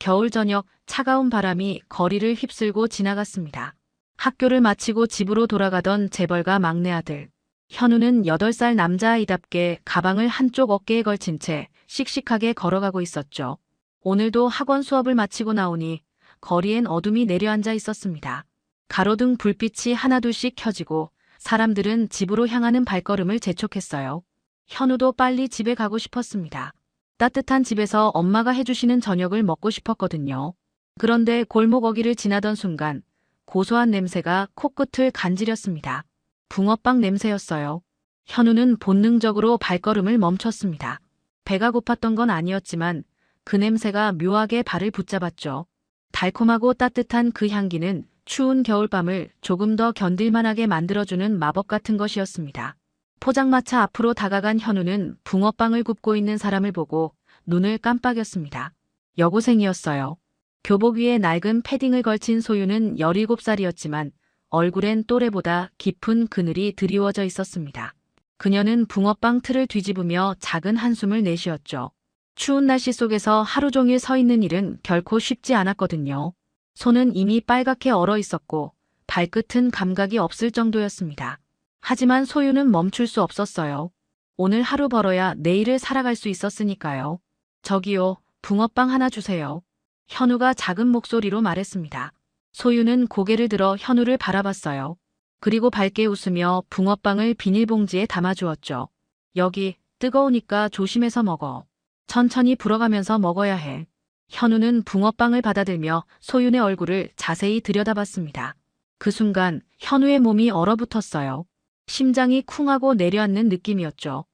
겨울 저녁 차가운 바람이 거리를 휩쓸고 지나갔습니다. 학교를 마치고 집으로 돌아가던 재벌가 막내 아들. 현우는 8살 남자아이답게 가방을 한쪽 어깨에 걸친 채 씩씩하게 걸어가고 있었죠. 오늘도 학원 수업을 마치고 나오니 거리엔 어둠이 내려앉아 있었습니다. 가로등 불빛이 하나둘씩 켜지고 사람들은 집으로 향하는 발걸음을 재촉했어요. 현우도 빨리 집에 가고 싶었습니다. 따뜻한 집에서 엄마가 해주시는 저녁을 먹고 싶었거든요. 그런데 골목 어귀를 지나던 순간 고소한 냄새가 코끝을 간지렸습니다. 붕어빵 냄새였어요. 현우는 본능적으로 발걸음을 멈췄습니다. 배가 고팠던 건 아니었지만 그 냄새가 묘하게 발을 붙잡았죠. 달콤하고 따뜻한 그 향기는 추운 겨울밤을 조금 더 견딜만하게 만들어주는 마법 같은 것이었습니다. 포장마차 앞으로 다가간 현우는 붕어빵을 굽고 있는 사람을 보고 눈을 깜빡였습니다. 여고생이었어요. 교복 위에 낡은 패딩을 걸친 소유는 17살이었지만 얼굴엔 또래보다 깊은 그늘이 드리워져 있었습니다. 그녀는 붕어빵 틀을 뒤집으며 작은 한숨을 내쉬었죠. 추운 날씨 속에서 하루 종일 서 있는 일은 결코 쉽지 않았거든요. 손은 이미 빨갛게 얼어 있었고 발끝은 감각이 없을 정도였습니다. 하지만 소유는 멈출 수 없었어요. 오늘 하루 벌어야 내일을 살아갈 수 있었으니까요. 저기요, 붕어빵 하나 주세요. 현우가 작은 목소리로 말했습니다. 소유는 고개를 들어 현우를 바라봤어요. 그리고 밝게 웃으며 붕어빵을 비닐봉지에 담아주었죠. 여기, 뜨거우니까 조심해서 먹어. 천천히 불어가면서 먹어야 해. 현우는 붕어빵을 받아들며 소윤의 얼굴을 자세히 들여다봤습니다. 그 순간 현우의 몸이 얼어붙었어요. 심장이 쿵하고 내려앉는 느낌이었죠.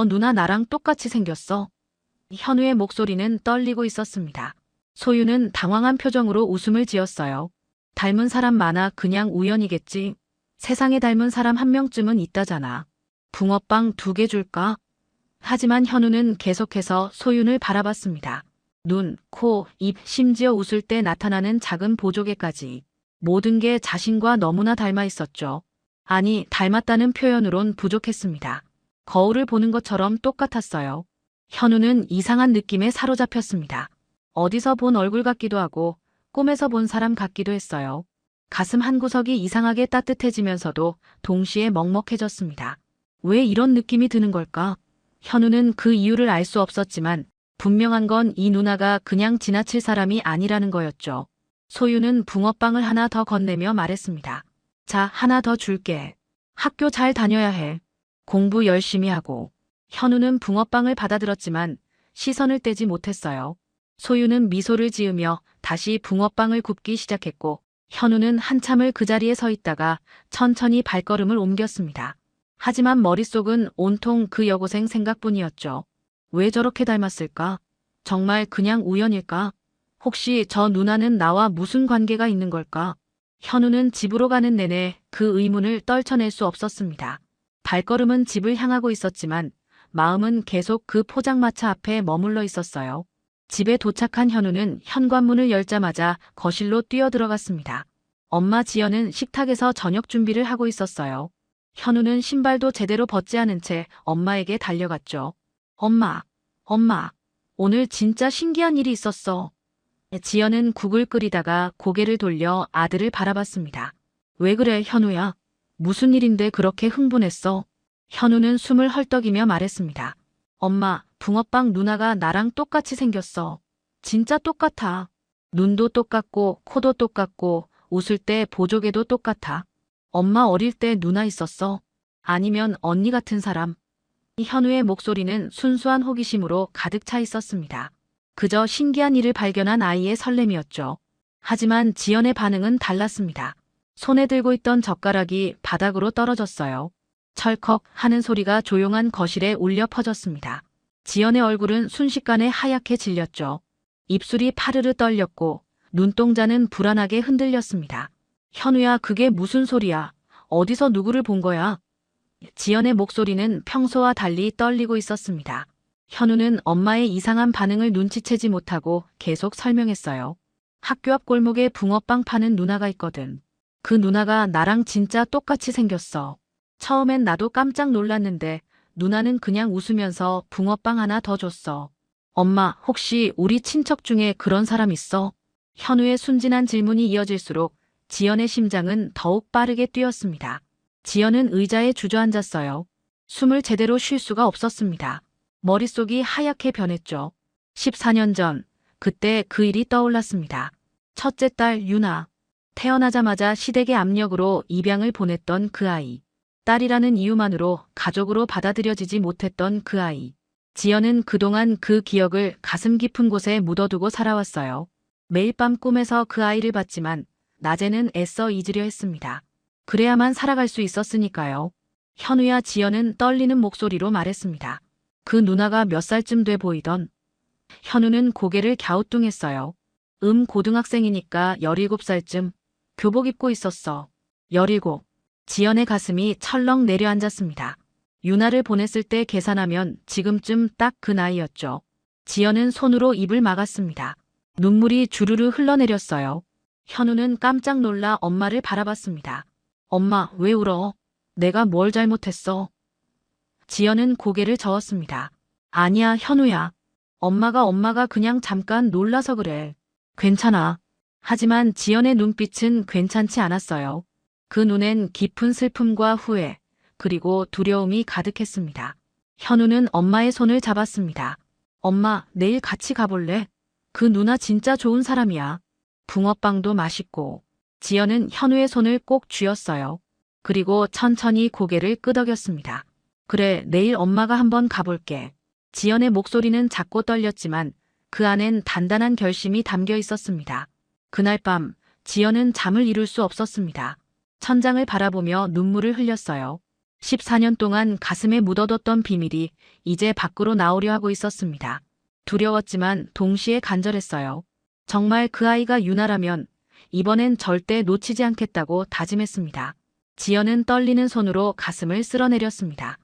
누나 나랑 똑같이 생겼어. 현우의 목소리는 떨리고 있었습니다. 소윤은 당황한 표정으로 웃음을 지었어요. 닮은 사람 많아 그냥 우연이겠지. 세상에 닮은 사람 한 명쯤은 있다잖아. 붕어빵 2개 줄까? 하지만 현우는 계속해서 소윤을 바라봤습니다. 눈, 코, 입, 심지어 웃을 때 나타나는 작은 보조개까지. 모든 게 자신과 너무나 닮아 있었죠. 아니, 닮았다는 표현으론 부족했습니다. 거울을 보는 것처럼 똑같았어요. 현우는 이상한 느낌에 사로잡혔습니다. 어디서 본 얼굴 같기도 하고 꿈에서 본 사람 같기도 했어요. 가슴 한구석이 이상하게 따뜻해지면서도 동시에 먹먹해졌습니다. 왜 이런 느낌이 드는 걸까? 현우는 그 이유를 알 수 없었지만 분명한 건 이 누나가 그냥 지나칠 사람이 아니라는 거였죠. 소유는 붕어빵을 하나 더 건네며 말했습니다. 자, 하나 더 줄게. 학교 잘 다녀야 해. 공부 열심히 하고. 현우는 붕어빵을 받아들었지만 시선을 떼지 못했어요. 소유는 미소를 지으며 다시 붕어빵을 굽기 시작했고 현우는 한참을 그 자리에 서 있다가 천천히 발걸음을 옮겼습니다. 하지만 머릿속은 온통 그 여고생 생각뿐이었죠. 왜 저렇게 닮았을까? 정말 그냥 우연일까? 혹시 저 누나는 나와 무슨 관계가 있는 걸까? 현우는 집으로 가는 내내 그 의문을 떨쳐낼 수 없었습니다. 발걸음은 집을 향하고 있었지만 마음은 계속 그 포장마차 앞에 머물러 있었어요. 집에 도착한 현우는 현관문을 열자마자 거실로 뛰어들어갔습니다. 엄마 지연은 식탁에서 저녁 준비를 하고 있었어요. 현우는 신발도 제대로 벗지 않은 채 엄마에게 달려갔죠. 엄마, 오늘 진짜 신기한 일이 있었어. 지연은 국을 끓이다가 고개를 돌려 아들을 바라봤습니다. 왜 그래, 현우야? 무슨 일인데 그렇게 흥분했어? 현우는 숨을 헐떡이며 말했습니다. 엄마, 붕어빵 누나가 나랑 똑같이 생겼어. 진짜 똑같아. 눈도 똑같고 코도 똑같고 웃을 때 보조개도 똑같아. 엄마 어릴 때 누나 있었어? 아니면 언니 같은 사람? 현우의 목소리는 순수한 호기심으로 가득 차 있었습니다. 그저 신기한 일을 발견한 아이의 설렘이었죠. 하지만 지연의 반응은 달랐습니다. 손에 들고 있던 젓가락이 바닥으로 떨어졌어요. 철컥 하는 소리가 조용한 거실에 울려 퍼졌습니다. 지연의 얼굴은 순식간에 하얗게 질렸죠. 입술이 파르르 떨렸고 눈동자는 불안하게 흔들렸습니다. 현우야, 그게 무슨 소리야? 어디서 누구를 본 거야? 지연의 목소리는 평소와 달리 떨리고 있었습니다. 현우는 엄마의 이상한 반응을 눈치채지 못하고 계속 설명했어요. 학교 앞 골목에 붕어빵 파는 누나가 있거든. 그 누나가 나랑 진짜 똑같이 생겼어. 처음엔 나도 깜짝 놀랐는데 누나는 그냥 웃으면서 붕어빵 하나 더 줬어. 엄마, 혹시 우리 친척 중에 그런 사람 있어? 현우의 순진한 질문이 이어질수록 지연의 심장은 더욱 빠르게 뛰었습니다. 지연은 의자에 주저앉았어요. 숨을 제대로 쉴 수가 없었습니다. 머릿속이 하얗게 변했죠. 14년 전, 그때 그 일이 떠올랐습니다. 첫째 딸 유나. 태어나자마자 시댁의 압력으로 입양을 보냈던 그 아이. 딸이라는 이유만으로 가족으로 받아들여지지 못했던 그 아이. 지연은 그동안 그 기억을 가슴 깊은 곳에 묻어두고 살아왔어요. 매일 밤 꿈에서 그 아이를 봤지만 낮에는 애써 잊으려 했습니다. 그래야만 살아갈 수 있었으니까요. 현우야, 지연은 떨리는 목소리로 말했습니다. 그 누나가 몇 살쯤 돼 보이던. 현우는 고개를 갸우뚱했어요. 고등학생이니까 17살쯤. 교복 입고 있었어. 17. 지연의 가슴이 철렁 내려앉았습니다. 유나를 보냈을 때 계산하면 지금쯤 딱 그 나이였죠. 지연은 손으로 입을 막았습니다. 눈물이 주르르 흘러내렸어요. 현우는 깜짝 놀라 엄마를 바라봤습니다. 엄마, 왜 울어? 내가 뭘 잘못했어? 지연은 고개를 저었습니다. 아니야, 현우야. 엄마가 그냥 잠깐 놀라서 그래. 괜찮아. 하지만 지연의 눈빛은 괜찮지 않았어요. 그 눈엔 깊은 슬픔과 후회, 그리고 두려움이 가득했습니다. 현우는 엄마의 손을 잡았습니다. 엄마, 내일 같이 가볼래? 그 누나 진짜 좋은 사람이야. 붕어빵도 맛있고. 지연은 현우의 손을 꼭 쥐었어요. 그리고 천천히 고개를 끄덕였습니다. 그래, 내일 엄마가 한번 가볼게. 지연의 목소리는 작고 떨렸지만 그 안엔 단단한 결심이 담겨 있었습니다. 그날 밤, 지연은 잠을 이룰 수 없었습니다. 천장을 바라보며 눈물을 흘렸어요. 14년 동안 가슴에 묻어뒀던 비밀이 이제 밖으로 나오려 하고 있었습니다. 두려웠지만 동시에 간절했어요. 정말 그 아이가 유나라면 이번엔 절대 놓치지 않겠다고 다짐했습니다. 지연은 떨리는 손으로 가슴을 쓸어내렸습니다.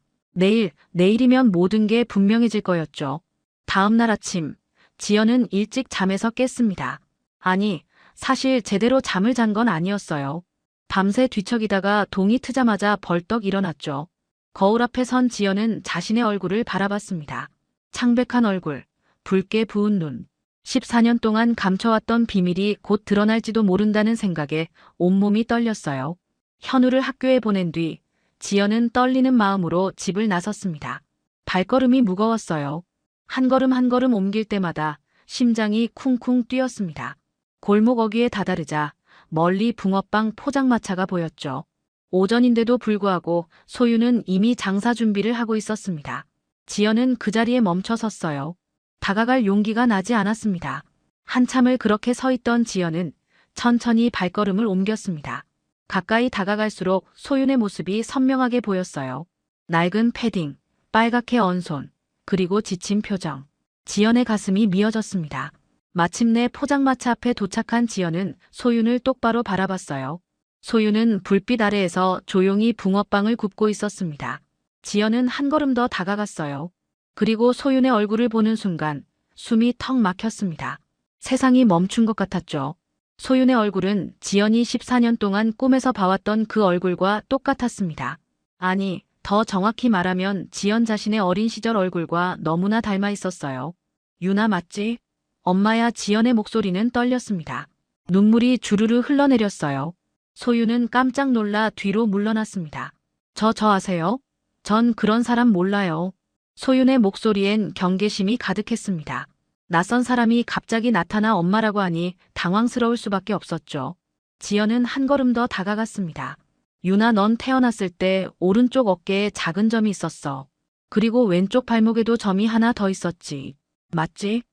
내일이면 모든 게 분명해질 거였죠. 다음 날 아침, 지연은 일찍 잠에서 깼습니다. 아니, 사실 제대로 잠을 잔 건 아니었어요. 밤새 뒤척이다가 동이 트자마자 벌떡 일어났죠. 거울 앞에 선 지연은 자신의 얼굴을 바라봤습니다. 창백한 얼굴, 붉게 부은 눈. 14년 동안 감춰왔던 비밀이 곧 드러날지도 모른다는 생각에 온몸이 떨렸어요. 현우를 학교에 보낸 뒤 지연은 떨리는 마음으로 집을 나섰습니다. 발걸음이 무거웠어요. 한 걸음 한 걸음 옮길 때마다 심장이 쿵쿵 뛰었습니다. 골목 어귀에 다다르자 멀리 붕어빵 포장마차가 보였죠. 오전인데도 불구하고 소유는 이미 장사 준비를 하고 있었습니다. 지연은 그 자리에 멈춰 섰어요. 다가갈 용기가 나지 않았습니다. 한참을 그렇게 서 있던 지연은 천천히 발걸음을 옮겼습니다. 가까이 다가갈수록 소윤의 모습이 선명하게 보였어요. 낡은 패딩, 빨갛게 언 손, 그리고 지친 표정. 지연의 가슴이 미어졌습니다. 마침내 포장마차 앞에 도착한 지연은 소윤을 똑바로 바라봤어요. 소윤은 불빛 아래에서 조용히 붕어빵을 굽고 있었습니다. 지연은 한 걸음 더 다가갔어요. 그리고 소윤의 얼굴을 보는 순간 숨이 턱 막혔습니다. 세상이 멈춘 것 같았죠. 소윤의 얼굴은 지연이 14년 동안 꿈에서 봐왔던 그 얼굴과 똑같았습니다. 아니, 더 정확히 말하면 지연 자신의 어린 시절 얼굴과 너무나 닮아 있었어요. 유나 맞지? 엄마야. 지연의 목소리는 떨렸습니다. 눈물이 주르르 흘러내렸어요. 소윤은 깜짝 놀라 뒤로 물러났습니다. 저 아세요? 전 그런 사람 몰라요. 소윤의 목소리엔 경계심이 가득했습니다. 낯선 사람이 갑자기 나타나 엄마라고 하니 당황스러울 수밖에 없었죠. 지연은 한 걸음 더 다가갔습니다. 유나, 넌 태어났을 때 오른쪽 어깨에 작은 점이 있었어. 그리고 왼쪽 발목에도 점이 하나 더 있었지. 맞지?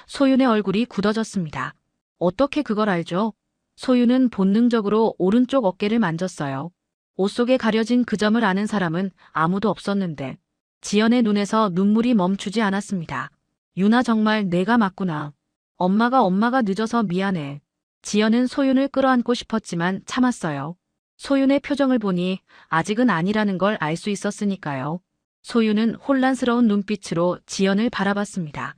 소윤의 얼굴이 굳어졌습니다. 어떻게 그걸 알죠? 소윤은 본능적으로 오른쪽 어깨를 만졌어요. 옷 속에 가려진 그 점을 아는 사람은 아무도 없었는데 지연의 눈에서 눈물이 멈추지 않았습니다. 유나, 정말 내가 맞구나. 엄마가 늦어서 미안해. 지연은 소윤을 끌어안고 싶었지만 참았어요. 소윤의 표정을 보니 아직은 아니라는 걸 알 수 있었으니까요. 소윤은 혼란스러운 눈빛으로 지연을 바라봤습니다.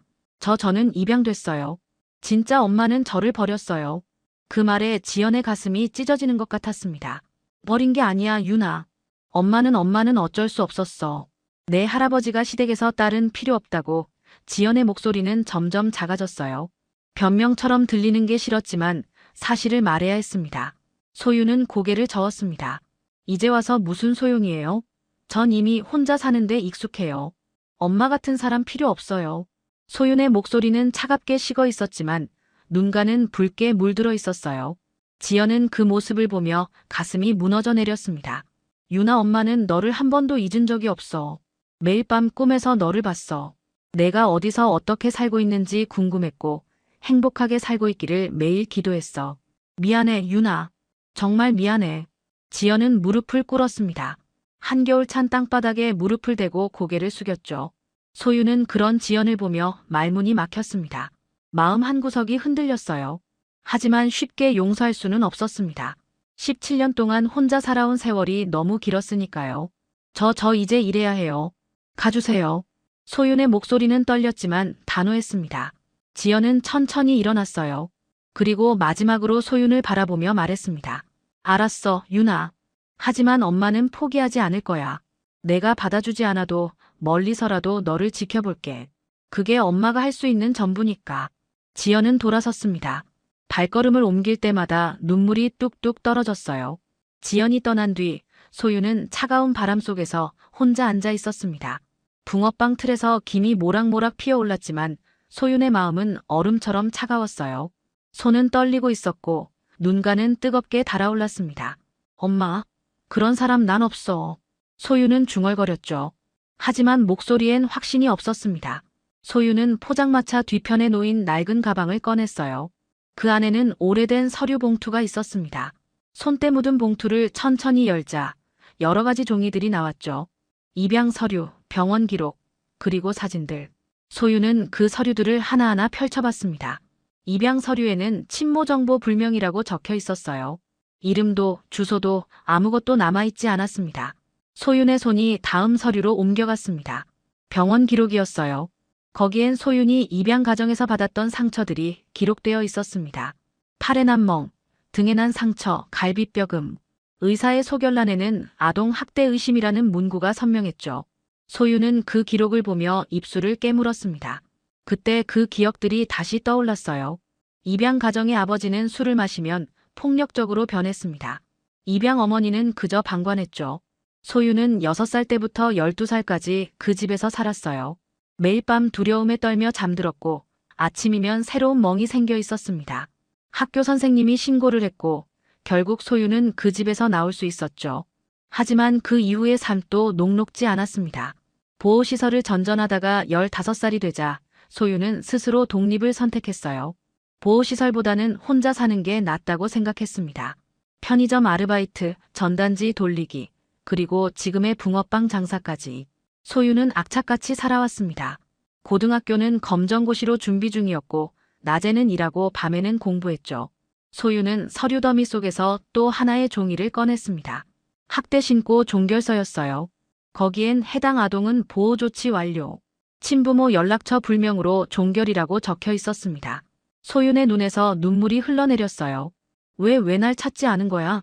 저는 입양됐어요. 진짜 엄마는 저를 버렸어요. 그 말에 지연의 가슴이 찢어지는 것 같았습니다. 버린 게 아니야, 유나. 엄마는 어쩔 수 없었어. 내 할아버지가 시댁에서 딸은 필요 없다고 지연의 목소리는 점점 작아졌어요. 변명처럼 들리는 게 싫었지만 사실을 말해야 했습니다. 소유는 고개를 저었습니다. 이제 와서 무슨 소용이에요? 전 이미 혼자 사는데 익숙해요. 엄마 같은 사람 필요 없어요. 소윤의 목소리는 차갑게 식어 있었지만 눈가는 붉게 물들어 있었어요. 지연은 그 모습을 보며 가슴이 무너져 내렸습니다. 유나, 엄마는 너를 한 번도 잊은 적이 없어. 매일 밤 꿈에서 너를 봤어. 내가 어디서 어떻게 살고 있는지 궁금했고 행복하게 살고 있기를 매일 기도했어. 미안해, 유나. 정말 미안해. 지연은 무릎을 꿇었습니다. 한겨울 찬 땅바닥에 무릎을 대고 고개를 숙였죠. 소유는 그런 지연을 보며 말문이 막혔습니다. 마음 한구석이 흔들렸어요. 하지만 쉽게 용서할 수는 없었습니다. 17년 동안 혼자 살아온 세월이 너무 길었으니까요. 저 이제 일해야 해요. 가주세요. 소윤의 목소리는 떨렸지만 단호했습니다. 지연은 천천히 일어났어요. 그리고 마지막으로 소윤을 바라보며 말했습니다. 알았어, 유나. 하지만 엄마는 포기하지 않을 거야. 내가 받아주지 않아도 멀리서라도 너를 지켜볼게. 그게 엄마가 할 수 있는 전부니까. 지연은 돌아섰습니다. 발걸음을 옮길 때마다 눈물이 뚝뚝 떨어졌어요. 지연이 떠난 뒤 소유는 차가운 바람 속에서 혼자 앉아 있었습니다. 붕어빵 틀에서 김이 모락모락 피어올랐지만 소윤의 마음은 얼음처럼 차가웠어요. 손은 떨리고 있었고 눈가는 뜨겁게 달아올랐습니다. 엄마, 그런 사람 난 없어. 소유는 중얼거렸죠. 하지만 목소리엔 확신이 없었습니다. 소유는 포장마차 뒤편에 놓인 낡은 가방을 꺼냈어요. 그 안에는 오래된 서류 봉투가 있었습니다. 손때 묻은 봉투를 천천히 열자 여러 가지 종이들이 나왔죠. 입양 서류, 병원 기록, 그리고 사진들. 소유는 그 서류들을 하나하나 펼쳐봤습니다. 입양 서류에는 친모 정보 불명이라고 적혀 있었어요. 이름도 주소도 아무것도 남아있지 않았습니다. 소윤의 손이 다음 서류로 옮겨갔습니다. 병원 기록이었어요. 거기엔 소윤이 입양 과정에서 받았던 상처들이 기록되어 있었습니다. 팔에 난 멍, 등에 난 상처, 갈비뼈금. 의사의 소견란에는 아동 학대 의심이라는 문구가 선명했죠. 소윤은 그 기록을 보며 입술을 깨물었습니다. 그때 그 기억들이 다시 떠올랐어요. 입양 가정의 아버지는 술을 마시면 폭력적으로 변했습니다. 입양 어머니는 그저 방관했죠. 소유는 6살 때부터 12살까지 그 집에서 살았어요. 매일 밤 두려움에 떨며 잠들었고 아침이면 새로운 멍이 생겨 있었습니다. 학교 선생님이 신고를 했고 결국 소유는 그 집에서 나올 수 있었죠. 하지만 그 이후의 삶도 녹록지 않았습니다. 보호시설을 전전하다가 15살이 되자 소유는 스스로 독립을 선택했어요. 보호시설보다는 혼자 사는 게 낫다고 생각했습니다. 편의점 아르바이트, 전단지 돌리기, 그리고 지금의 붕어빵 장사까지. 소유는 악착같이 살아왔습니다. 고등학교는 검정고시로 준비 중이었고 낮에는 일하고 밤에는 공부했죠. 소유는 서류 더미 속에서 또 하나의 종이를 꺼냈습니다. 학대 신고 종결서였어요. 거기엔 해당 아동은 보호조치 완료. 친부모 연락처 불명으로 종결이라고 적혀 있었습니다. 소윤의 눈에서 눈물이 흘러내렸어요. 왜 날 찾지 않은 거야?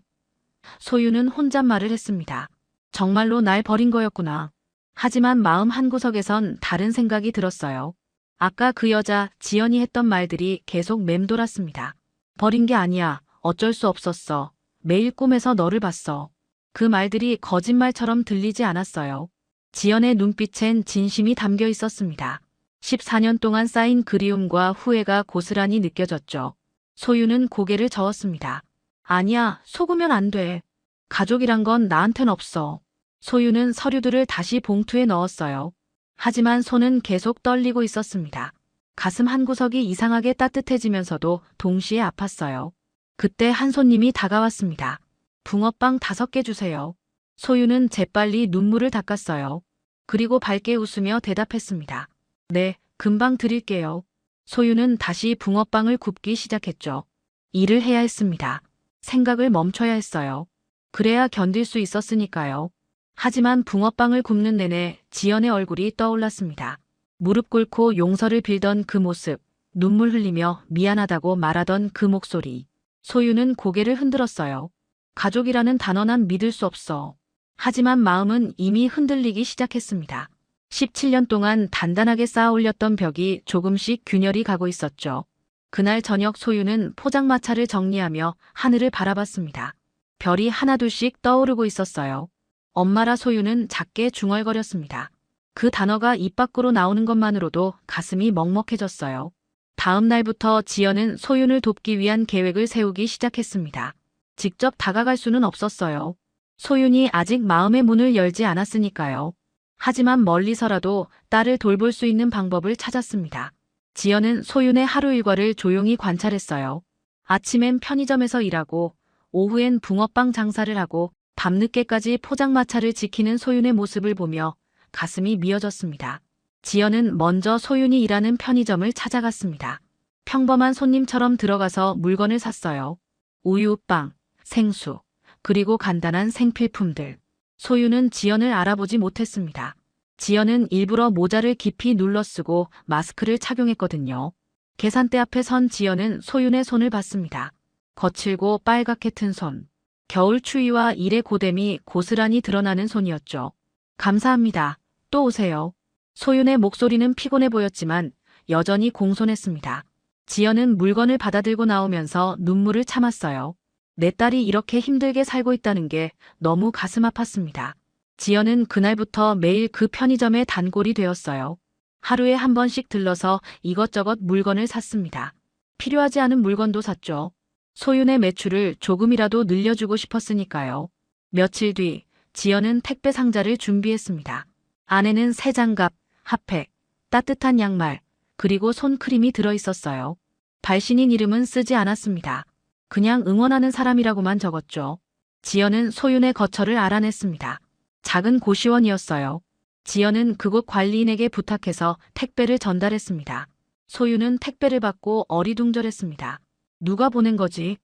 소윤은 혼잣말을 했습니다. 정말로 날 버린 거였구나. 하지만 마음 한구석에선 다른 생각이 들었어요. 아까 그 여자 지연이 했던 말들이 계속 맴돌았습니다. 버린 게 아니야. 어쩔 수 없었어. 매일 꿈에서 너를 봤어. 그 말들이 거짓말처럼 들리지 않았어요. 지연의 눈빛엔 진심이 담겨 있었습니다. 14년 동안 쌓인 그리움과 후회가 고스란히 느껴졌죠. 소유는 고개를 저었습니다. 아니야, 속으면 안 돼. 가족이란 건 나한텐 없어. 소유는 서류들을 다시 봉투에 넣었어요. 하지만 손은 계속 떨리고 있었습니다. 가슴 한구석이 이상하게 따뜻해지면서도 동시에 아팠어요. 그때 한 손님이 다가왔습니다. 붕어빵 5개 주세요. 소유는 재빨리 눈물을 닦았어요. 그리고 밝게 웃으며 대답했습니다. 네, 금방 드릴게요. 소유는 다시 붕어빵을 굽기 시작했죠. 일을 해야 했습니다. 생각을 멈춰야 했어요. 그래야 견딜 수 있었으니까요. 하지만 붕어빵을 굽는 내내 지연의 얼굴이 떠올랐습니다. 무릎 꿇고 용서를 빌던 그 모습, 눈물 흘리며 미안하다고 말하던 그 목소리. 소유는 고개를 흔들었어요. 가족이라는 단어 난 믿을 수 없어. 하지만 마음은 이미 흔들리기 시작했습니다. 17년 동안 단단하게 쌓아 올렸던 벽이 조금씩 균열이 가고 있었죠. 그날 저녁 소유는 포장마차를 정리하며 하늘을 바라봤습니다. 별이 하나둘씩 떠오르고 있었어요. 엄마라 소유는 작게 중얼거렸습니다. 그 단어가 입 밖으로 나오는 것만으로도 가슴이 먹먹해졌어요. 다음 날부터 지연은 소윤을 돕기 위한 계획을 세우기 시작했습니다. 직접 다가갈 수는 없었어요. 소윤이 아직 마음의 문을 열지 않았으니까요. 하지만 멀리서라도 딸을 돌볼 수 있는 방법을 찾았습니다. 지연은 소윤의 하루 일과를 조용히 관찰했어요. 아침엔 편의점에서 일하고 오후엔 붕어빵 장사를 하고 밤늦게까지 포장마차를 지키는 소윤의 모습을 보며 가슴이 미어졌습니다. 지연은 먼저 소윤이 일하는 편의점을 찾아갔습니다. 평범한 손님처럼 들어가서 물건을 샀어요. 우유, 빵, 생수, 그리고 간단한 생필품들. 소윤은 지연을 알아보지 못했습니다. 지연은 일부러 모자를 깊이 눌러 쓰고 마스크를 착용했거든요. 계산대 앞에 선 지연은 소윤의 손을 봤습니다. 거칠고 빨갛게 튼 손. 겨울 추위와 일의 고됨이 고스란히 드러나는 손이었죠. 감사합니다. 또 오세요. 소윤의 목소리는 피곤해 보였지만 여전히 공손했습니다. 지연은 물건을 받아들고 나오면서 눈물을 참았어요. 내 딸이 이렇게 힘들게 살고 있다는 게 너무 가슴 아팠습니다. 지연은 그날부터 매일 그 편의점의 단골이 되었어요. 하루에 한 번씩 들러서 이것저것 물건을 샀습니다. 필요하지 않은 물건도 샀죠. 소윤의 매출을 조금이라도 늘려주고 싶었으니까요. 며칠 뒤 지연은 택배 상자를 준비했습니다. 안에는 새 장갑, 핫팩, 따뜻한 양말, 그리고 손크림이 들어있었어요. 발신인 이름은 쓰지 않았습니다. 그냥 응원하는 사람이라고만 적었죠. 지연은 소윤의 거처를 알아냈습니다. 작은 고시원이었어요. 지연은 그곳 관리인에게 부탁해서 택배를 전달했습니다. 소윤은 택배를 받고 어리둥절했습니다. 누가 보낸 거지?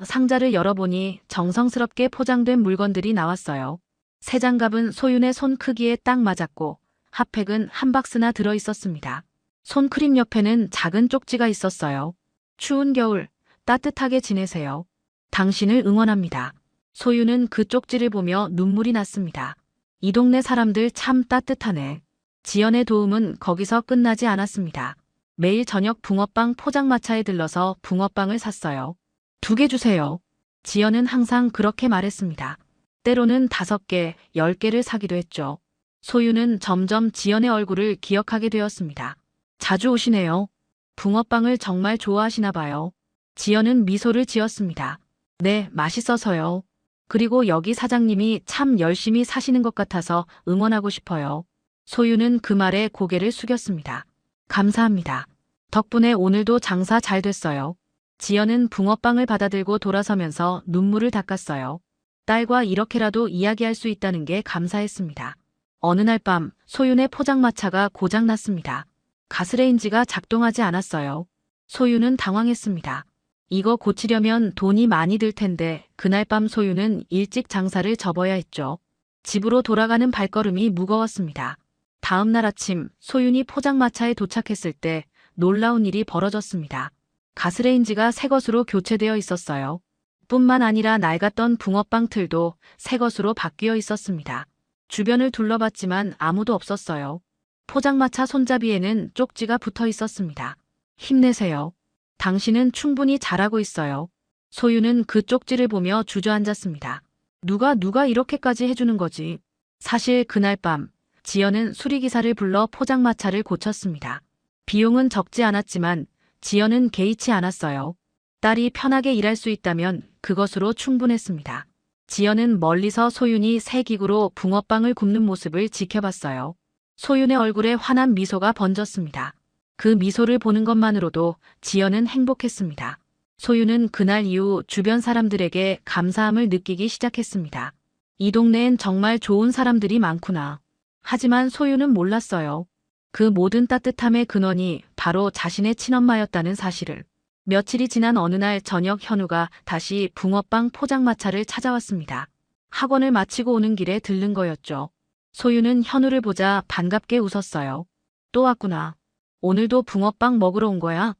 상자를 열어보니 정성스럽게 포장된 물건들이 나왔어요. 새 장갑은 소윤의 손 크기에 딱 맞았고 핫팩은 한 박스나 들어있었습니다. 손크림 옆에는 작은 쪽지가 있었어요. 추운 겨울 따뜻하게 지내세요. 당신을 응원합니다. 소윤은 그 쪽지를 보며 눈물이 났습니다. 이 동네 사람들 참 따뜻하네. 지연의 도움은 거기서 끝나지 않았습니다. 매일 저녁 붕어빵 포장마차에 들러서 붕어빵을 샀어요. 2개 주세요. 지연은 항상 그렇게 말했습니다. 때로는 5개, 10개를 사기도 했죠. 소윤은 점점 지연의 얼굴을 기억하게 되었습니다. 자주 오시네요. 붕어빵을 정말 좋아하시나 봐요. 지연은 미소를 지었습니다. 네, 맛있어서요. 그리고 여기 사장님이 참 열심히 사시는 것 같아서 응원하고 싶어요. 소윤은 그 말에 고개를 숙였습니다. 감사합니다. 덕분에 오늘도 장사 잘 됐어요. 지연은 붕어빵을 받아들고 돌아서면서 눈물을 닦았어요. 딸과 이렇게라도 이야기할 수 있다는 게 감사했습니다. 어느 날 밤 소윤의 포장마차가 고장났습니다. 가스레인지가 작동하지 않았어요. 소윤은 당황했습니다. 이거 고치려면 돈이 많이 들 텐데 그날 밤 소윤은 일찍 장사를 접어야 했죠. 집으로 돌아가는 발걸음이 무거웠습니다. 다음 날 아침 소윤이 포장마차에 도착했을 때 놀라운 일이 벌어졌습니다. 가스레인지가 새 것으로 교체되어 있었어요. 뿐만 아니라 낡았던 붕어빵 틀도 새 것으로 바뀌어 있었습니다. 주변을 둘러봤지만 아무도 없었어요. 포장마차 손잡이에는 쪽지가 붙어 있었습니다. 힘내세요. 당신은 충분히 잘하고 있어요. 소윤은 그 쪽지를 보며 주저앉았습니다. 누가 이렇게까지 해주는 거지? 사실 그날 밤 지연은 수리기사를 불러 포장마차를 고쳤습니다. 비용은 적지 않았지만 지연은 개의치 않았어요. 딸이 편하게 일할 수 있다면 그것으로 충분했습니다. 지연은 멀리서 소윤이 새 기구로 붕어빵을 굽는 모습을 지켜봤어요. 소윤의 얼굴에 환한 미소가 번졌습니다. 그 미소를 보는 것만으로도 지연은 행복했습니다. 소윤은 그날 이후 주변 사람들에게 감사함을 느끼기 시작했습니다. 이 동네엔 정말 좋은 사람들이 많구나. 하지만 소윤은 몰랐어요. 그 모든 따뜻함의 근원이 바로 자신의 친엄마였다는 사실을. 며칠이 지난 어느 날 저녁 현우가 다시 붕어빵 포장마차를 찾아왔습니다. 학원을 마치고 오는 길에 들른 거였죠. 소윤은 현우를 보자 반갑게 웃었어요. 또 왔구나. 오늘도 붕어빵 먹으러 온 거야?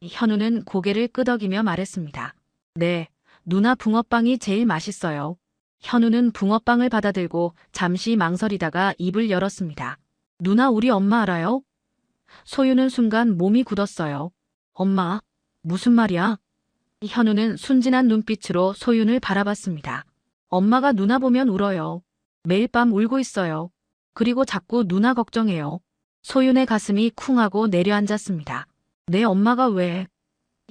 현우는 고개를 끄덕이며 말했습니다. 네, 누나 붕어빵이 제일 맛있어요. 현우는 붕어빵을 받아들고 잠시 망설이다가 입을 열었습니다. 누나 우리 엄마 알아요? 소유는 순간 몸이 굳었어요. 엄마, 무슨 말이야? 현우는 순진한 눈빛으로 소윤을 바라봤습니다. 엄마가 누나 보면 울어요. 매일 밤 울고 있어요. 그리고 자꾸 누나 걱정해요. 소윤의 가슴이 쿵하고 내려앉았습니다. 내 엄마가 왜?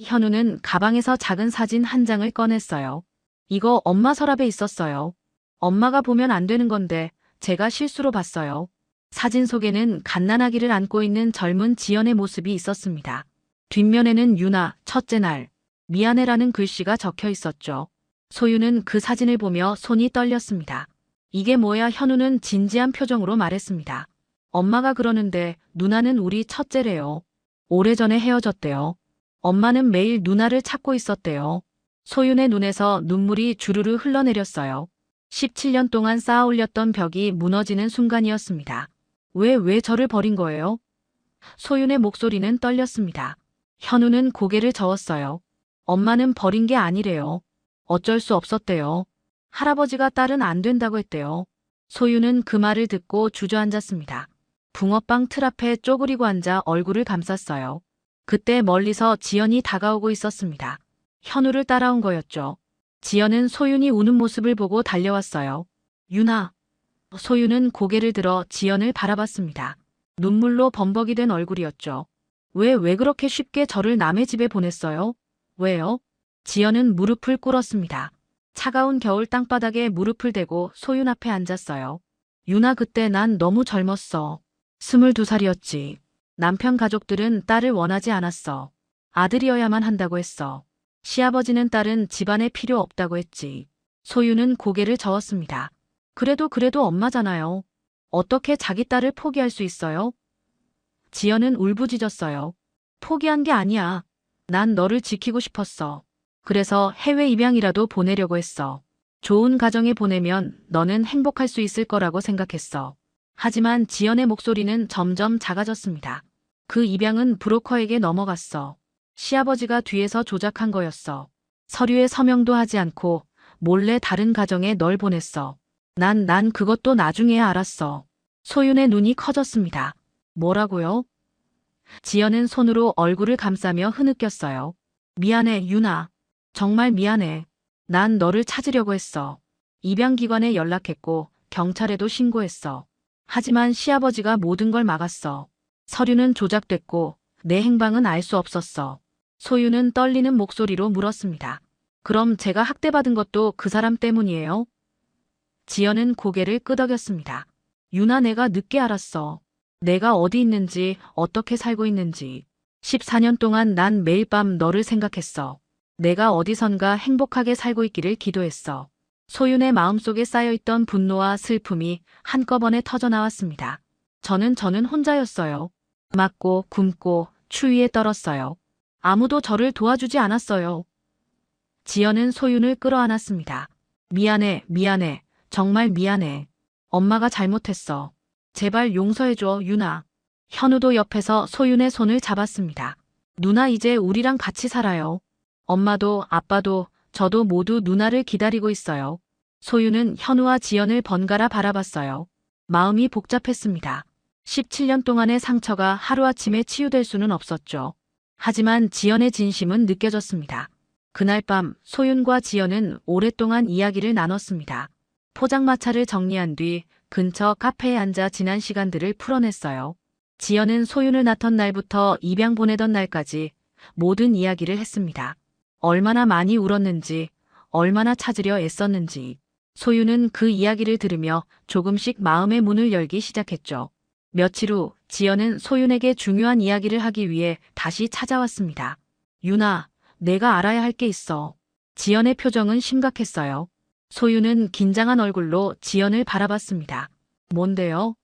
현우는 가방에서 작은 사진 한 장을 꺼냈어요. 이거 엄마 서랍에 있었어요. 엄마가 보면 안 되는 건데 제가 실수로 봤어요. 사진 속에는 갓난아기를 안고 있는 젊은 지연의 모습이 있었습니다. 뒷면에는 유나, 첫째 날, 미안해라는 글씨가 적혀 있었죠. 소유는 그 사진을 보며 손이 떨렸습니다. 이게 뭐야? 현우는 진지한 표정으로 말했습니다. 엄마가 그러는데 누나는 우리 첫째래요. 오래전에 헤어졌대요. 엄마는 매일 누나를 찾고 있었대요. 소윤의 눈에서 눈물이 주르르 흘러내렸어요. 17년 동안 쌓아 올렸던 벽이 무너지는 순간이었습니다. 왜 저를 버린 거예요? 소윤의 목소리는 떨렸습니다. 현우는 고개를 저었어요. 엄마는 버린 게 아니래요. 어쩔 수 없었대요. 할아버지가 딸은 안 된다고 했대요. 소윤은 그 말을 듣고 주저앉았습니다. 붕어빵 틀 앞에 쪼그리고 앉아 얼굴을 감쌌어요. 그때 멀리서 지연이 다가오고 있었습니다. 현우를 따라온 거였죠. 지연은 소윤이 우는 모습을 보고 달려왔어요. 유나. 소윤은 고개를 들어 지연을 바라봤습니다. 눈물로 범벅이 된 얼굴이었죠. 왜 그렇게 쉽게 저를 남의 집에 보냈어요? 왜요? 지연은 무릎을 꿇었습니다. 차가운 겨울 땅바닥에 무릎을 대고 소윤 앞에 앉았어요. 유나 그때 난 너무 젊었어. 22살이었지. 남편 가족들은 딸을 원하지 않았어. 아들이어야만 한다고 했어. 시아버지는 딸은 집안에 필요 없다고 했지. 소윤은 고개를 저었습니다. 그래도 엄마잖아요. 어떻게 자기 딸을 포기할 수 있어요? 지연은 울부짖었어요. 포기한 게 아니야. 난 너를 지키고 싶었어. 그래서 해외 입양이라도 보내려고 했어. 좋은 가정에 보내면 너는 행복할 수 있을 거라고 생각했어. 하지만 지연의 목소리는 점점 작아졌습니다. 그 입양은 브로커에게 넘어갔어. 시아버지가 뒤에서 조작한 거였어. 서류에 서명도 하지 않고 몰래 다른 가정에 널 보냈어. 난 그것도 나중에야 알았어. 소윤의 눈이 커졌습니다. 뭐라고요? 지연은 손으로 얼굴을 감싸며 흐느꼈어요. 미안해, 유나. 정말 미안해. 난 너를 찾으려고 했어. 입양기관에 연락했고 경찰에도 신고했어. 하지만 시아버지가 모든 걸 막았어. 서류는 조작됐고 내 행방은 알 수 없었어. 소유는 떨리는 목소리로 물었습니다. 그럼 제가 학대받은 것도 그 사람 때문이에요? 지연은 고개를 끄덕였습니다. 유나 내가 늦게 알았어. 내가 어디 있는지 어떻게 살고 있는지. 14년 동안 난 매일 밤 너를 생각했어. 내가 어디선가 행복하게 살고 있기를 기도했어. 소윤의 마음속에 쌓여있던 분노와 슬픔이 한꺼번에 터져나왔습니다. 저는 혼자였어요. 맞고 굶고 추위에 떨었어요. 아무도 저를 도와주지 않았어요. 지연은 소윤을 끌어안았습니다. 미안해. 정말 미안해. 엄마가 잘못했어. 제발 용서해줘, 유나. 현우도 옆에서 소윤의 손을 잡았습니다. 누나 이제 우리랑 같이 살아요. 엄마도 아빠도 저도 모두 누나를 기다리고 있어요. 소윤은 현우와 지연을 번갈아 바라봤어요. 마음이 복잡했습니다. 17년 동안의 상처가 하루아침에 치유될 수는 없었죠. 하지만 지연의 진심은 느껴졌습니다. 그날 밤 소윤과 지연은 오랫동안 이야기를 나눴습니다. 포장마차를 정리한 뒤 근처 카페에 앉아 지난 시간들을 풀어냈어요. 지연은 소윤을 낳던 날부터 입양 보내던 날까지 모든 이야기를 했습니다. 얼마나 많이 울었는지, 얼마나 찾으려 애썼는지. 소윤은 그 이야기를 들으며 조금씩 마음의 문을 열기 시작했죠. 며칠 후 지연은 소윤에게 중요한 이야기를 하기 위해 다시 찾아왔습니다. 유나, 내가 알아야 할 게 있어. 지연의 표정은 심각했어요. 소윤은 긴장한 얼굴로 지연을 바라봤습니다. 뭔데요?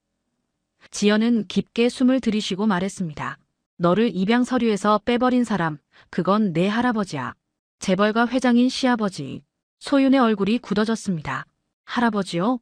지연은 깊게 숨을 들이쉬고 말했습니다. 너를 입양 서류에서 빼버린 사람, 그건 내 할아버지야. 재벌가 회장인 시아버지. 소윤의 얼굴이 굳어졌습니다. 할아버지요?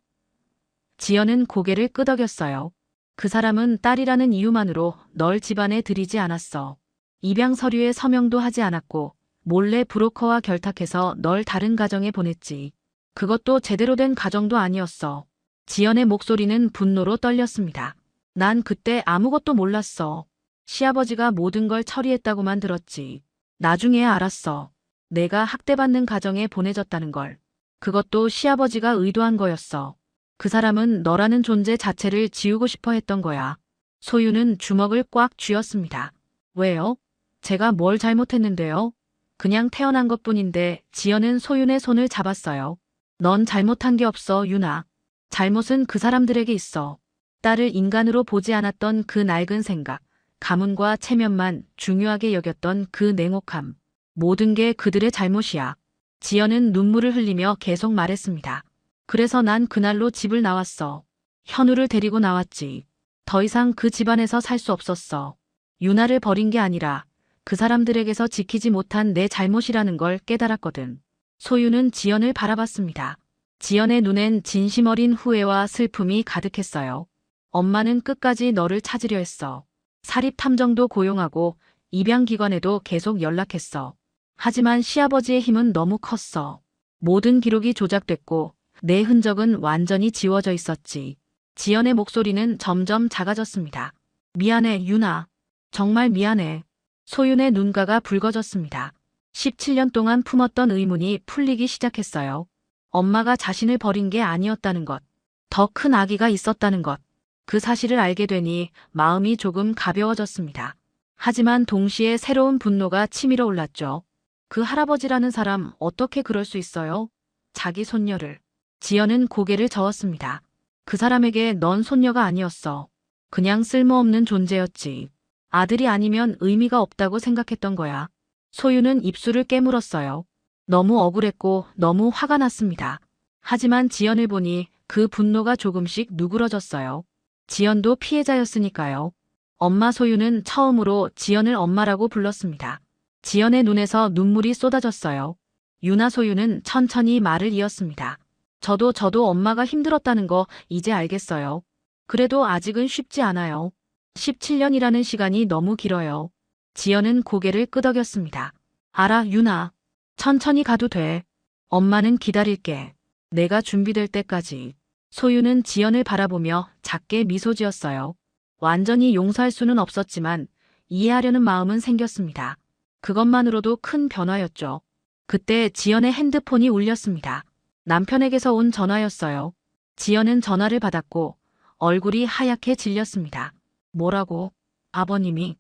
지연은 고개를 끄덕였어요. 그 사람은 딸이라는 이유만으로 널 집안에 들이지 않았어. 입양 서류에 서명도 하지 않았고 몰래 브로커와 결탁해서 널 다른 가정에 보냈지. 그것도 제대로 된 가정도 아니었어. 지연의 목소리는 분노로 떨렸습니다. 난 그때 아무것도 몰랐어. 시아버지가 모든 걸 처리했다고만 들었지. 나중에 알았어. 내가 학대받는 가정에 보내졌다는 걸. 그것도 시아버지가 의도한 거였어. 그 사람은 너라는 존재 자체를 지우고 싶어 했던 거야. 소유는 주먹을 꽉 쥐었습니다. 왜요? 제가 뭘 잘못했는데요? 그냥 태어난 것뿐인데 지연은 소윤의 손을 잡았어요. 넌 잘못한 게 없어, 유나. 잘못은 그 사람들에게 있어. 딸을 인간으로 보지 않았던 그 낡은 생각, 가문과 체면만 중요하게 여겼던 그 냉혹함. 모든 게 그들의 잘못이야. 지연은 눈물을 흘리며 계속 말했습니다. 그래서 난 그날로 집을 나왔어. 현우를 데리고 나왔지. 더 이상 그 집안에서 살 수 없었어. 유나를 버린 게 아니라 그 사람들에게서 지키지 못한 내 잘못이라는 걸 깨달았거든. 소유는 지연을 바라봤습니다. 지연의 눈엔 진심 어린 후회와 슬픔이 가득했어요. 엄마는 끝까지 너를 찾으려 했어. 사립 탐정도 고용하고 입양기관에도 계속 연락했어. 하지만 시아버지의 힘은 너무 컸어. 모든 기록이 조작됐고 내 흔적은 완전히 지워져 있었지. 지연의 목소리는 점점 작아졌습니다. 미안해, 유나. 정말 미안해. 소윤의 눈가가 붉어졌습니다. 17년 동안 품었던 의문이 풀리기 시작했어요. 엄마가 자신을 버린 게 아니었다는 것. 더 큰 악의가 있었다는 것. 그 사실을 알게 되니 마음이 조금 가벼워졌습니다. 하지만 동시에 새로운 분노가 치밀어 올랐죠. 그 할아버지라는 사람 어떻게 그럴 수 있어요? 자기 손녀를. 지연은 고개를 저었습니다. 그 사람에게 넌 손녀가 아니었어. 그냥 쓸모없는 존재였지. 아들이 아니면 의미가 없다고 생각했던 거야. 소유는 입술을 깨물었어요. 너무 억울했고 너무 화가 났습니다. 하지만 지연을 보니 그 분노가 조금씩 누그러졌어요. 지연도 피해자였으니까요. 엄마 소유는 처음으로 지연을 엄마라고 불렀습니다. 지연의 눈에서 눈물이 쏟아졌어요. 유나 소유는 천천히 말을 이었습니다. 저도 엄마가 힘들었다는 거 이제 알겠어요. 그래도 아직은 쉽지 않아요. 17년이라는 시간이 너무 길어요. 지연은 고개를 끄덕였습니다. 알아, 유나. 천천히 가도 돼. 엄마는 기다릴게. 내가 준비될 때까지. 소유는 지연을 바라보며 작게 미소 지었어요. 완전히 용서할 수는 없었지만 이해하려는 마음은 생겼습니다. 그것만으로도 큰 변화였죠. 그때 지연의 핸드폰이 울렸습니다. 남편에게서 온 전화였어요. 지연은 전화를 받았고 얼굴이 하얗게 질렸습니다. 뭐라고? 아버님이.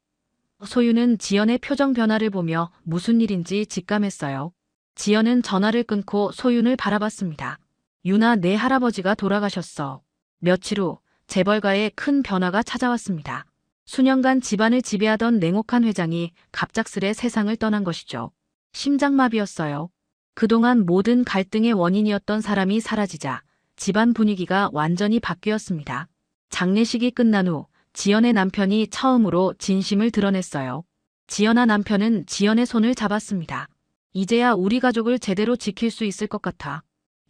소유는 지연의 표정 변화를 보며 무슨 일인지 직감했어요. 지연은 전화를 끊고 소윤을 바라봤습니다. 유나, 내 할아버지가 돌아가셨어. 며칠 후 재벌가에 큰 변화가 찾아왔습니다. 수년간 집안을 지배하던 냉혹한 회장이 갑작스레 세상을 떠난 것이죠. 심장마비였어요. 그동안 모든 갈등의 원인이었던 사람이 사라지자 집안 분위기가 완전히 바뀌었습니다. 장례식이 끝난 후 지연의 남편이 처음으로 진심을 드러냈어요. 지연아, 남편은 지연의 손을 잡았습니다. 이제야 우리 가족을 제대로 지킬 수 있을 것 같아.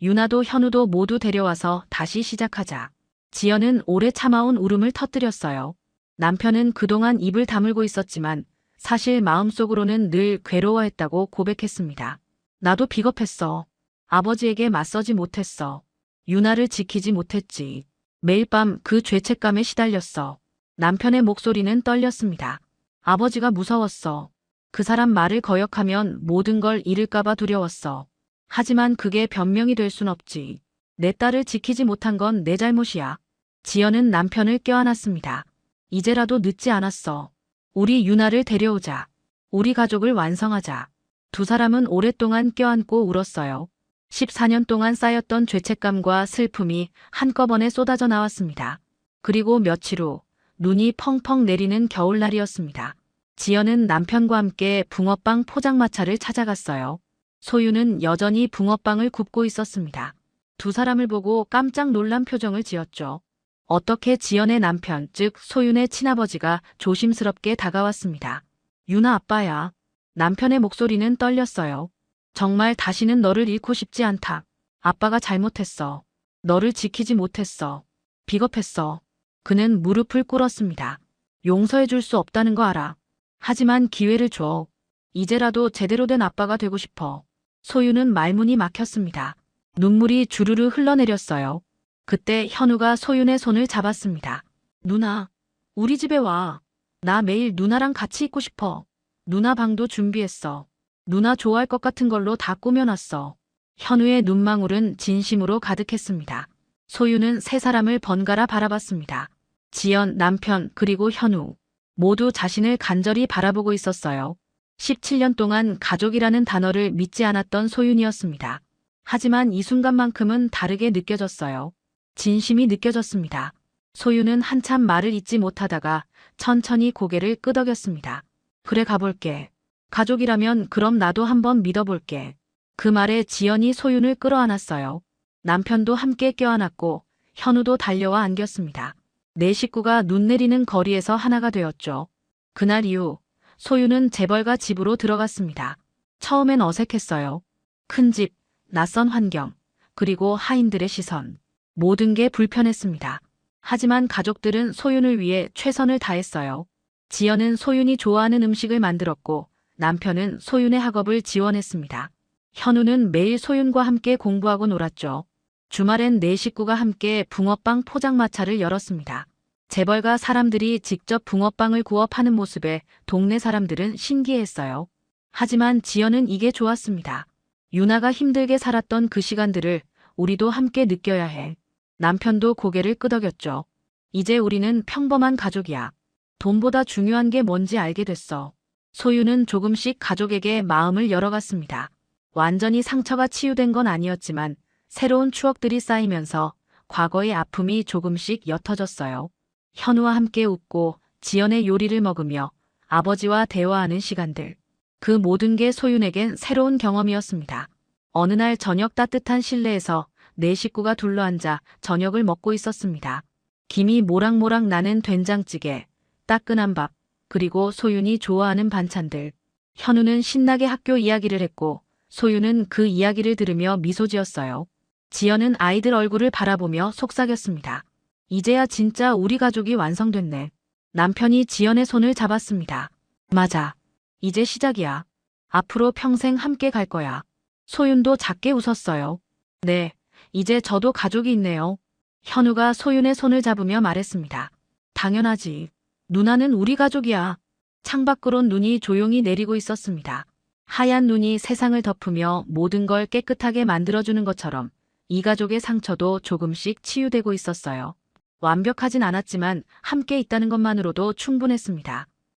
유나도 현우도 모두 데려와서 다시 시작하자. 지연은 오래 참아온 울음을 터뜨렸어요. 남편은 그동안 입을 다물고 있었지만 사실 마음속으로는 늘 괴로워했다고 고백했습니다. 나도 비겁했어. 아버지에게 맞서지 못했어. 유나를 지키지 못했지. 매일 밤 그 죄책감에 시달렸어. 남편의 목소리는 떨렸습니다. 아버지가 무서웠어. 그 사람 말을 거역하면 모든 걸 잃을까봐 두려웠어. 하지만 그게 변명이 될 순 없지. 내 딸을 지키지 못한 건 내 잘못이야. 지연은 남편을 껴안았습니다. 이제라도 늦지 않았어. 우리 유나를 데려오자. 우리 가족을 완성하자. 두 사람은 오랫동안 껴안고 울었어요. 14년 동안 쌓였던 죄책감과 슬픔이 한꺼번에 쏟아져 나왔습니다. 그리고 며칠 후 눈이 펑펑 내리는 겨울날이었습니다. 지연은 남편과 함께 붕어빵 포장마차를 찾아갔어요. 소유는 여전히 붕어빵을 굽고 있었습니다. 두 사람을 보고 깜짝 놀란 표정을 지었죠. 어떻게 지연의 남편, 즉 소윤의 친아버지가 조심스럽게 다가왔습니다. 유나, 아빠야. 남편의 목소리는 떨렸어요. 정말 다시는 너를 잃고 싶지 않다. 아빠가 잘못했어. 너를 지키지 못했어. 비겁했어. 그는 무릎을 꿇었습니다. 용서해 줄 수 없다는 거 알아. 하지만 기회를 줘. 이제라도 제대로 된 아빠가 되고 싶어. 소유는 말문이 막혔습니다. 눈물이 주르르 흘러내렸어요. 그때 현우가 소윤의 손을 잡았습니다. 누나, 우리 집에 와. 나 매일 누나랑 같이 있고 싶어. 누나 방도 준비했어. 누나 좋아할 것 같은 걸로 다 꾸며놨어. 현우의 눈망울은 진심으로 가득했습니다. 소유는 세 사람을 번갈아 바라봤습니다. 지연, 남편, 그리고 현우. 모두 자신을 간절히 바라보고 있었어요. 17년 동안 가족이라는 단어를 믿지 않았던 소윤이었습니다. 하지만 이 순간만큼은 다르게 느껴졌어요. 진심이 느껴졌습니다. 소윤은 한참 말을 잇지 못하다가 천천히 고개를 끄덕였습니다. 그래 가볼게. 가족이라면 그럼 나도 한번 믿어볼게. 그 말에 지연이 소윤을 끌어안았어요. 남편도 함께 껴안았고 현우도 달려와 안겼습니다. 네 식구가 눈 내리는 거리에서 하나가 되었죠. 그날 이후 소윤은 재벌가 집으로 들어갔습니다. 처음엔 어색했어요. 큰 집, 낯선 환경, 그리고 하인들의 시선. 모든 게 불편했습니다. 하지만 가족들은 소윤을 위해 최선을 다했어요. 지연은 소윤이 좋아하는 음식을 만들었고 남편은 소윤의 학업을 지원했습니다. 현우는 매일 소윤과 함께 공부하고 놀았죠. 주말엔 네 식구가 함께 붕어빵 포장마차를 열었습니다. 재벌가 사람들이 직접 붕어빵을 구워 파는 모습에 동네 사람들은 신기해했어요. 하지만 지연은 이게 좋았습니다. 유나가 힘들게 살았던 그 시간들을 우리도 함께 느껴야 해. 남편도 고개를 끄덕였죠. 이제 우리는 평범한 가족이야. 돈보다 중요한 게 뭔지 알게 됐어. 소유는 조금씩 가족에게 마음을 열어갔습니다. 완전히 상처가 치유된 건 아니었지만 새로운 추억들이 쌓이면서 과거의 아픔이 조금씩 옅어졌어요. 현우와 함께 웃고 지연의 요리를 먹으며 아버지와 대화하는 시간들. 그 모든 게 소윤에겐 새로운 경험이었습니다. 어느 날 저녁 따뜻한 실내에서 네 식구가 둘러앉아 저녁을 먹고 있었습니다. 김이 모락모락 나는 된장찌개, 따끈한 밥, 그리고 소윤이 좋아하는 반찬들. 현우는 신나게 학교 이야기를 했고 소윤은 그 이야기를 들으며 미소 지었어요. 지연은 아이들 얼굴을 바라보며 속삭였습니다. 이제야 진짜 우리 가족이 완성됐네. 남편이 지연의 손을 잡았습니다. 맞아. 이제 시작이야. 앞으로 평생 함께 갈 거야. 소윤도 작게 웃었어요. 네, 이제 저도 가족이 있네요. 현우가 소윤의 손을 잡으며 말했습니다. 당연하지. 누나는 우리 가족이야. 창밖으로 눈이 조용히 내리고 있었습니다. 하얀 눈이 세상을 덮으며 모든 걸 깨끗하게 만들어주는 것처럼 이 가족의 상처도 조금씩 치유되고 있었어요. 완벽하진 않았지만 함께 있다는 것만으로도 충분했습니다.